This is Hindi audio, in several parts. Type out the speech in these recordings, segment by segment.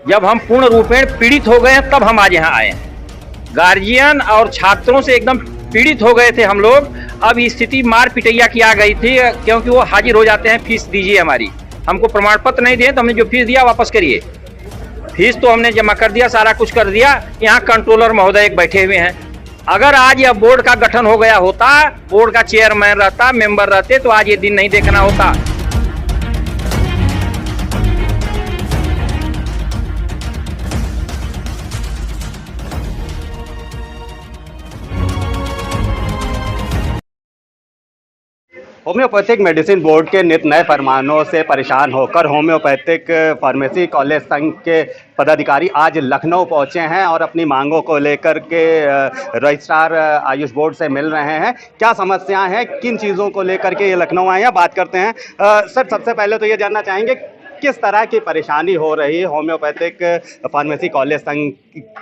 जब हम पूर्ण रूपेण पीड़ित हो गए हैं तब हम आज यहाँ आए हैं। गार्जियन और छात्रों से एकदम पीड़ित हो गए थे हम लोग। अब स्थिति मार पिटैया की आ गई थी, क्योंकि वो हाजिर हो जाते हैं, फीस दीजिए हमारी, हमको प्रमाण पत्र नहीं दिए तो हमने जो फीस दिया वापस करिए। फीस तो हमने जमा कर दिया, सारा कुछ कर दिया। यहाँ कंट्रोलर महोदय एक बैठे हुए हैं। अगर आज यह बोर्ड का गठन हो गया होता, बोर्ड का चेयरमैन रहता, मेंबर रहते, तो आज ये दिन नहीं देखना होता। होम्योपैथिक मेडिसिन बोर्ड के नित नए फरमानों से परेशान होकर होम्योपैथिक फार्मेसी कॉलेज संघ के पदाधिकारी आज लखनऊ पहुंचे हैं और अपनी मांगों को लेकर के रजिस्ट्रार आयुष बोर्ड से मिल रहे हैं। क्या समस्याएं हैं, किन चीज़ों को लेकर के ये लखनऊ आए हैं, बात करते हैं। सर, सबसे पहले तो ये जानना चाहेंगे किस तरह की परेशानी हो रही है होम्योपैथिक फार्मेसी कॉलेज संघ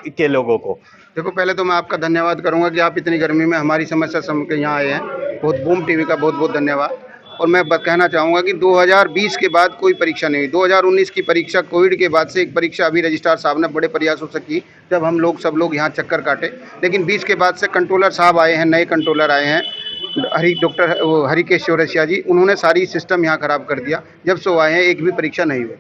के लोगों को। देखो, पहले तो मैं आपका धन्यवाद करूंगा कि आप इतनी गर्मी में हमारी समस्या सुन के यहाँ आए हैं। बहुत बूम टीवी का बहुत बहुत धन्यवाद। और मैं कहना चाहूँगा कि 2020 के बाद कोई परीक्षा नहीं हुई। 2019 की परीक्षा कोविड के बाद से एक परीक्षा अभी रजिस्ट्रार साहब ने बड़े प्रयासों से की, जब हम लोग सब लोग यहाँ चक्कर काटे। लेकिन 20 के बाद से कंट्रोलर साहब आए हैं, नए कंट्रोलर आए हैं, डॉक्टर हरिकेश चौरसिया जी। उन्होंने सारी सिस्टम यहाँ ख़राब कर दिया। जब से वो आए हैं एक भी परीक्षा नहीं हुई।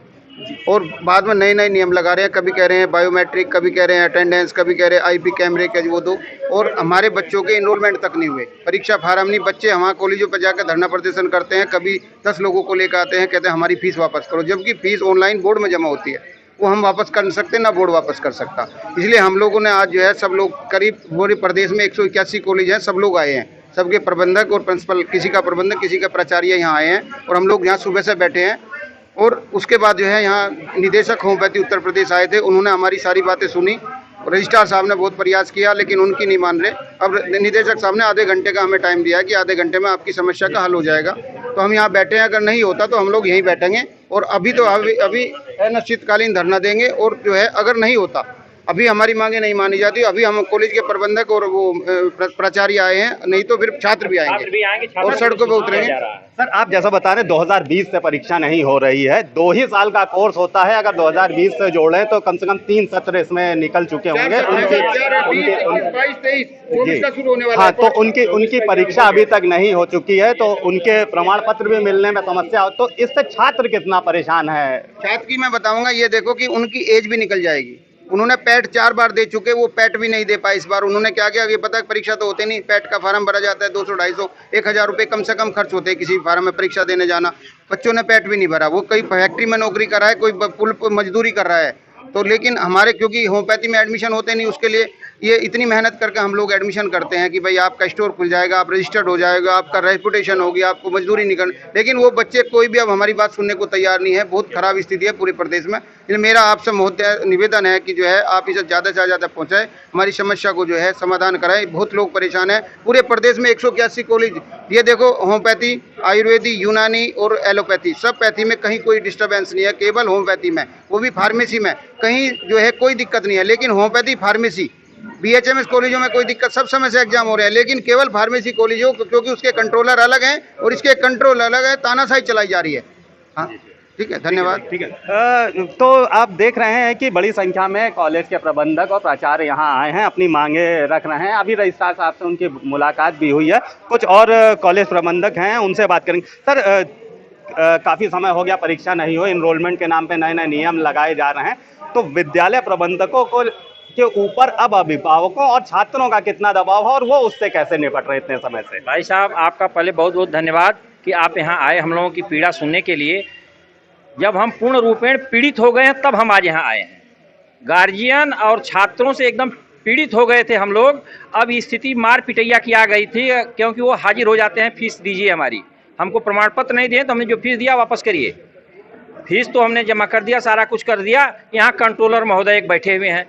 और बाद में नए नए नियम लगा रहे हैं। कभी कह रहे हैं बायोमेट्रिक, कभी कह रहे हैं अटेंडेंस, कभी कह रहे हैं आईपी कैमरे के वो दो। और हमारे बच्चों के इनरोलमेंट तक नहीं हुए, परीक्षा फार्म नहीं। बच्चे हमारे कॉलेजों पर जाकर धरना प्रदर्शन करते हैं। कभी 10 लोगों को लेकर आते हैं, कहते हैं हमारी फीस वापस करो, जबकि फीस ऑनलाइन बोर्ड में जमा होती है। वो हम वापस कर सकते ना बोर्ड वापस कर सकता। इसलिए हम लोगों ने आज जो है सब लोग करीब पूरे प्रदेश में 181 कॉलेज हैं, सब लोग आए हैं। सबके प्रबंधक और प्रिंसिपल, किसी का प्रबंधक किसी का प्राचार्य यहाँ आए हैं। और हम लोग यहाँ सुबह से बैठे हैं। और उसके बाद जो है यहाँ निदेशक होम्योपैथी उत्तर प्रदेश आए थे, उन्होंने हमारी सारी बातें सुनी। रजिस्ट्रार साहब ने बहुत प्रयास किया, लेकिन उनकी नहीं मान रहे। अब निदेशक साहब ने आधे घंटे का हमें टाइम दिया है कि आधे घंटे में आपकी समस्या का हल हो जाएगा। तो हम यहाँ बैठे हैं, अगर नहीं होता तो हम लोग यहीं बैठेंगे। और अभी अनिश्चितकालीन धरना देंगे। और जो है अगर नहीं होता, अभी हमारी मांगे नहीं मानी जाती, अभी हम कॉलेज के प्रबंधक और वो प्राचार्य आए हैं, नहीं तो फिर छात्र भी आएंगे और सड़कों पर उतरेंगे। सर, आप जैसा बता रहे हैं 2020 से परीक्षा नहीं हो रही है, 2 ही साल का कोर्स होता है। अगर 2020 से जोड़ें तो कम से कम 3 सत्र इसमें निकल चुके होंगे। हाँ, तो उनकी परीक्षा अभी तक नहीं हो चुकी है, तो उनके प्रमाण पत्र भी मिलने में समस्या हो। तो इससे छात्र कितना परेशान है? छात्र की मैं बताऊंगा, ये देखो कि उनकी एज भी निकल जाएगी। उन्होंने पैट 4 बार दे चुके, वो पैट भी नहीं दे पाए इस बार। उन्होंने क्या किया, ये पता है परीक्षा तो होते नहीं, पैट का फार्म भरा जाता है 200-250 1000 रुपये कम से कम खर्च होते हैं किसी फार्म में परीक्षा देने जाना। बच्चों ने पैट भी नहीं भरा। वो कई फैक्ट्री में नौकरी कर रहा है, कोई पुल पर मजदूरी कर रहा है। तो लेकिन हमारे क्योंकि होम्योपैथी में एडमिशन होते नहीं, उसके लिए ये इतनी मेहनत करके हम लोग एडमिशन करते हैं कि भाई आपका स्टोर खुल जाएगा, आप रजिस्टर्ड हो जाएगा, आपका रेपुटेशन होगी, आपको मजदूरी नहीं करनी। लेकिन वो बच्चे कोई भी अब हमारी बात सुनने को तैयार नहीं है। बहुत खराब स्थिति है पूरे प्रदेश में। इसलिए मेरा आपसे महोदय निवेदन है कि जो है आप इसे ज़्यादा से ज़्यादा पहुँचाएं, हमारी समस्या को जो है समाधान कराएं। बहुत लोग परेशान हैं पूरे प्रदेश में। 181 कॉलेज, ये देखो, होम्योपैथी, आयुर्वेदी, यूनानी और एलोपैथी, सब पैथी में कहीं कोई डिस्टर्बेंस नहीं है। केवल होम्योपैथी में, वो भी फार्मेसी में कहीं जो है कोई दिक्कत नहीं है। लेकिन होम्योपैथी, फार्मेसी, बीएचएमएस कॉलेजों में कोई दिक्कत, सब समय से एग्जाम हो रहे हैं। लेकिन केवल फार्मेसी कॉलेजों, क्योंकि उसके कंट्रोलर अलग हैं और इसके कंट्रोल अलग है, तानाशाही चलाई जा रही है। हाँ, ठीक है, धन्यवाद। ठीक है। तो आप देख रहे हैं कि बड़ी संख्या में कॉलेज के प्रबंधक और प्राचार्य यहाँ आए हैं, अपनी मांगे रख रहे हैं। अभी रजिस्ट्रार साहब से उनकी मुलाकात भी हुई है। कुछ और कॉलेज प्रबंधक हैं, उनसे बात करेंगे। सर, काफ़ी समय हो गया परीक्षा नहीं हुई, इनरोलमेंट के नाम पे नए नए नियम लगाए जा रहे हैं, तो विद्यालय प्रबंधकों को के ऊपर अब अभिभावकों और छात्रों का कितना दबाव है और वो उससे कैसे निपट रहे इतने समय से? भाई साहब, आपका पहले बहुत बहुत धन्यवाद कि आप यहाँ आए हम लोगों की पीड़ा सुनने के लिए। जब हम पूर्ण रूपेण पीड़ित हो गए हैं तब हम आज यहाँ आए हैं। गार्जियन और छात्रों से एकदम पीड़ित हो गए थे हम लोग। अब स्थिति मार पिटैया की आ गई थी, क्योंकि वो हाजिर हो जाते हैं, फीस दीजिए हमारी, हमको प्रमाण पत्र नहीं दिए तो हमने जो फीस दिया वापस करिए। फीस तो हमने जमा कर दिया, सारा कुछ कर दिया। यहाँ कंट्रोलर महोदय एक बैठे हुए हैं।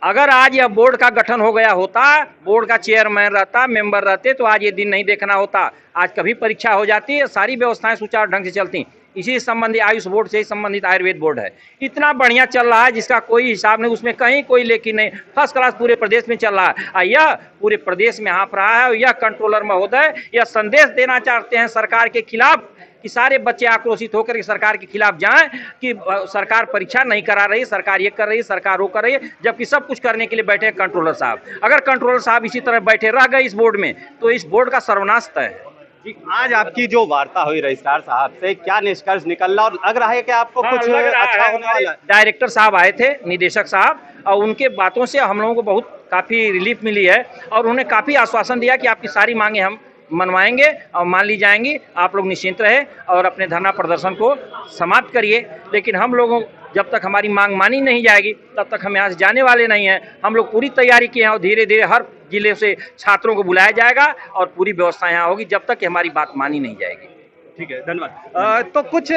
अगर आज यह बोर्ड का गठन हो गया होता, बोर्ड का चेयरमैन रहता, मेंबर रहते, तो आज ये दिन नहीं देखना होता। आज कभी परीक्षा हो जाती, सारी व्यवस्थाएं सुचारू ढंग से चलती। इसी संबंधी आयुष बोर्ड से ही संबंधित आयुर्वेद बोर्ड है, इतना बढ़िया चल रहा है जिसका कोई हिसाब नहीं। उसमें कहीं कोई लेकिन नहीं, फर्स्ट क्लास पूरे प्रदेश में चल रहा है। यह पूरे प्रदेश में हाँफ रहा है। यह कंट्रोलर महोदय यह संदेश देना चाहते हैं सरकार के खिलाफ कि सारे बच्चे आक्रोशित होकर के सरकार के खिलाफ जाएं कि सरकार परीक्षा नहीं करा रही, सरकार ये कर रही है, सरकार वो कर रही है, जबकि सब कुछ करने के लिए बैठे कंट्रोलर साहब। अगर कंट्रोलर साहब इसी तरह बैठे रह गए इस बोर्ड में तो इस बोर्ड का सर्वनाश तय है। आज आपकी जो वार्ता हुई रजिस्ट्रार साहब से, क्या निष्कर्ष निकला और लग रहा है कि आपको कुछ अच्छा होने वाला है? डायरेक्टर साहब आए थे, निदेशक साहब, और उनके बातों से हम लोगों को बहुत काफ़ी रिलीफ मिली है और उन्होंने काफ़ी आश्वासन दिया कि आपकी सारी मांगे हम मनवाएंगे और मान ली जाएंगी, आप लोग निश्चिंत रहे और अपने धरना प्रदर्शन को समाप्त करिए। लेकिन हम लोगों जब तक हमारी मांग मानी नहीं जाएगी तब तक हम यहाँ से जाने वाले नहीं हैं। हम लोग पूरी तैयारी किए हैं और धीरे धीरे हर जिले से छात्रों को बुलाया जाएगा और पूरी व्यवस्था यहाँ होगी जब तक कि हमारी बात मानी नहीं जाएगी। ठीक है, धन्यवाद। तो कुछ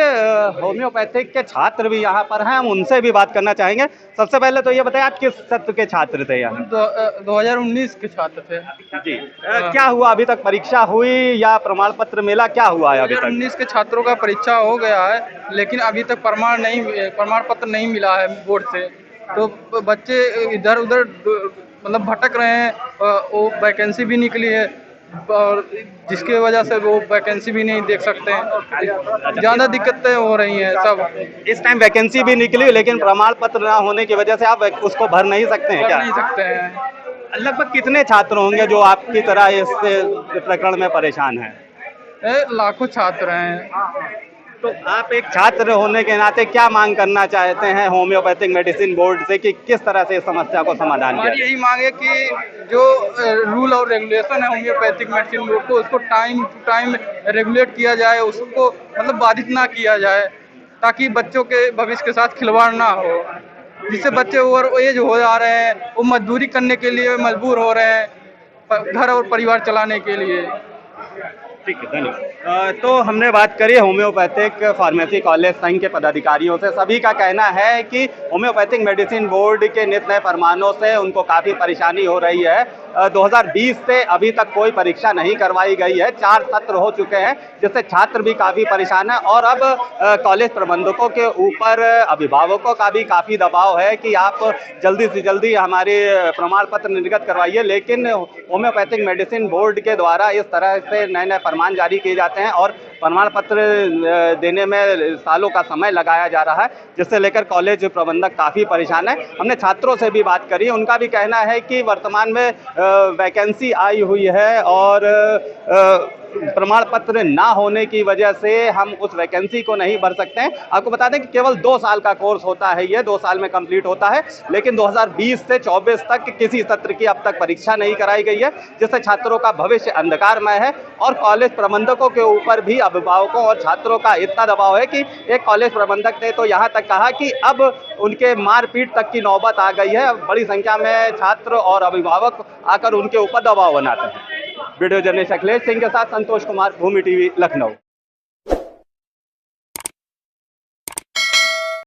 होम्योपैथिक के छात्र भी यहाँ पर हैं, हम उनसे भी बात करना चाहेंगे। सबसे पहले तो ये बताएं, आप किस सत्र के छात्र थे यहाँ? 2019 के छात्र थे जी। क्या हुआ, अभी तक परीक्षा हुई या प्रमाण पत्र मिला, क्या हुआ है अभी तक? 2019 के छात्रों का परीक्षा हो गया है, लेकिन अभी तक प्रमाण पत्र नहीं मिला है बोर्ड से। तो बच्चे इधर उधर मतलब भटक रहे हैं, वो वैकेंसी भी निकली है और जिसकी वजह से वो वैकेंसी भी नहीं देख सकते हैं, ज़्यादा दिक्कतें हो रही हैं सब। इस टाइम वैकेंसी भी निकली लेकिन प्रमाण पत्र ना होने की वजह से आप उसको भर नहीं सकते हैं कर क्या? नहीं सकते हैं। लगभग कितने छात्र होंगे जो आपकी तरह इस प्रकरण में परेशान हैं? लाखों छात्र हैं। तो आप एक छात्र होने के नाते क्या मांग करना चाहते हैं होम्योपैथिक मेडिसिन बोर्ड से कि किस तरह से इस समस्या को समाधान किया हमारी जाए? यही मांग है कि जो रूल और रेगुलेशन है होम्योपैथिक मेडिसिन बोर्ड को, उसको टाइम टू टाइम रेगुलेट किया जाए, उसको मतलब बाधित ना किया जाए, ताकि बच्चों के भविष्य के साथ खिलवाड़ ना हो, जिससे बच्चे ओवर एज हो जा रहे हैं, वो मजदूरी करने के लिए मजबूर हो रहे हैं घर और परिवार चलाने के लिए। ठीक है, धन्यवाद। तो हमने बात करी होम्योपैथिक फार्मेसी कॉलेज संघ के पदाधिकारियों से। सभी का कहना है कि होम्योपैथिक मेडिसिन बोर्ड के नित नए फरमानों से उनको काफ़ी परेशानी हो रही है। 2020 से अभी तक कोई परीक्षा नहीं करवाई गई है, 4 सत्र हो चुके हैं जिससे छात्र भी काफ़ी परेशान है और अब कॉलेज प्रबंधकों के ऊपर अभिभावकों का भी काफ़ी दबाव है कि आप जल्दी से जल्दी हमारे प्रमाण पत्र निर्गत करवाइए। लेकिन होम्योपैथिक मेडिसिन बोर्ड के द्वारा इस तरह से नए नए फरमान जारी किए जाते हैं और प्रमाण पत्र देने में सालों का समय लगाया जा रहा है, जिससे लेकर कॉलेज प्रबंधक काफ़ी परेशान है। हमने छात्रों से भी बात करी, उनका भी कहना है कि वर्तमान में वैकेंसी आई हुई है और प्रमाण पत्र ना होने की वजह से हम उस वैकेंसी को नहीं भर सकते हैं। आपको बता दें कि केवल 2 साल का कोर्स होता है, ये 2 साल में कंप्लीट होता है, लेकिन 2020 से 24 तक किसी सत्र की अब तक परीक्षा नहीं कराई गई है, जिससे छात्रों का भविष्य अंधकारमय है और कॉलेज प्रबंधकों के ऊपर भी अभिभावकों और छात्रों का इतना दबाव है कि एक कॉलेज प्रबंधक ने तो यहाँ तक कहा कि अब उनके मारपीट तक की नौबत आ गई है। बड़ी संख्या में छात्र और अभिभावक आकर उनके ऊपर दबाव बनाते हैं। वीडियो जर्नलिस्ट अखिलेश सिंह के साथ संतोष कुमार, भूमि टीवी, लखनऊ।